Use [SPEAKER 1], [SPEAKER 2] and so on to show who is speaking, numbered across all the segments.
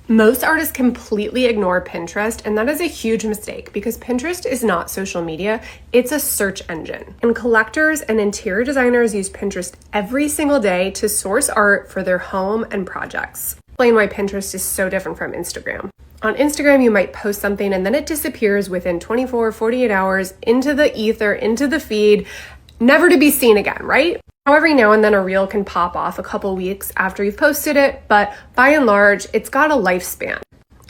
[SPEAKER 1] Most artists completely ignore Pinterest, and that is a huge mistake because Pinterest is not social media, it's a search engine. And collectors and interior designers use Pinterest every single day to source art for their home and projects. Explain why Pinterest is so different from Instagram. On Instagram, you might post something and then it disappears within 24, 48 hours into the ether, into the feed, never to be seen again, right? Every now and then a reel can pop off a couple weeks after you've posted it, but by and large, it's got a lifespan.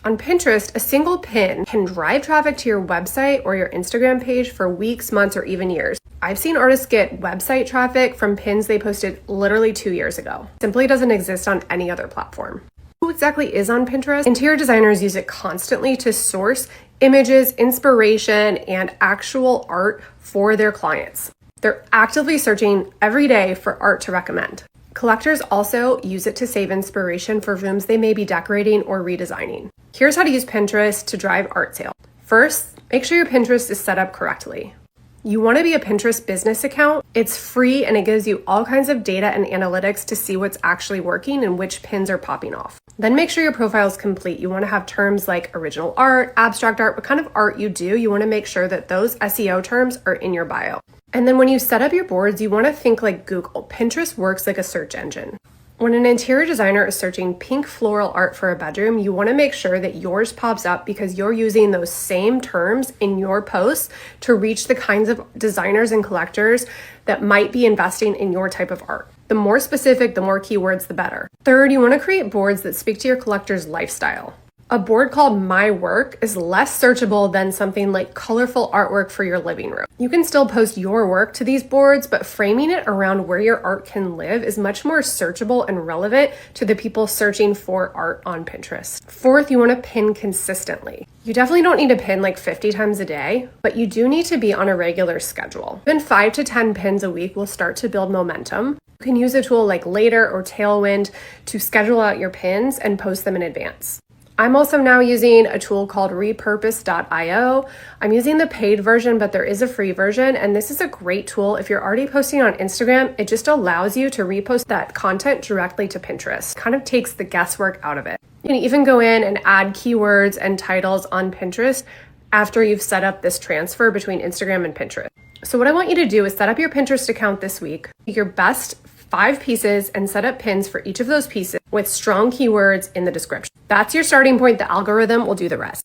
[SPEAKER 1] On Pinterest, a single pin can drive traffic to your website or your Instagram page for weeks, months, or even years. I've seen artists get website traffic from pins they posted literally 2 years ago. It simply doesn't exist on any other platform. Who exactly is on Pinterest? Interior designers use it constantly to source images, inspiration, and actual art for their clients. They're actively searching every day for art to recommend. Collectors also use it to save inspiration for rooms they may be decorating or redesigning. Here's how to use Pinterest to drive art sales. First, make sure your Pinterest is set up correctly. You want to be a Pinterest business account. It's free and it gives you all kinds of data and analytics to see what's actually working and which pins are popping off. Then make sure your profile is complete. You want to have terms like original art, abstract art, what kind of art you do. You want to make sure that those SEO terms are in your bio. And then when you set up your boards, you want to think like Google. Pinterest works like a search engine. When an interior designer is searching pink floral art for a bedroom, you want to make sure that yours pops up because you're using those same terms in your posts to reach the kinds of designers and collectors that might be investing in your type of art. The more specific, the more keywords, the better. Third, you want to create boards that speak to your collector's lifestyle. A board called My Work is less searchable than something like colorful artwork for your living room. You can still post your work to these boards, but framing it around where your art can live is much more searchable and relevant to the people searching for art on Pinterest. Fourth, you want to pin consistently. You definitely don't need to pin like 50 times a day, but you do need to be on a regular schedule. Even 5 to 10 pins a week will start to build momentum. You can use a tool like Later or Tailwind to schedule out your pins and post them in advance. I'm also now using a tool called repurpose.io. I'm using the paid version, but there is a free version, and this is a great tool. If you're already posting on Instagram, it just allows you to repost that content directly to Pinterest. Kind of takes the guesswork out of it. You can even go in and add keywords and titles on Pinterest after you've set up this transfer between Instagram and Pinterest. So what I want you to do is set up your Pinterest account this week, your best 5 pieces, and set up pins for each of those pieces with strong keywords in the description. That's your starting point. The algorithm will do the rest.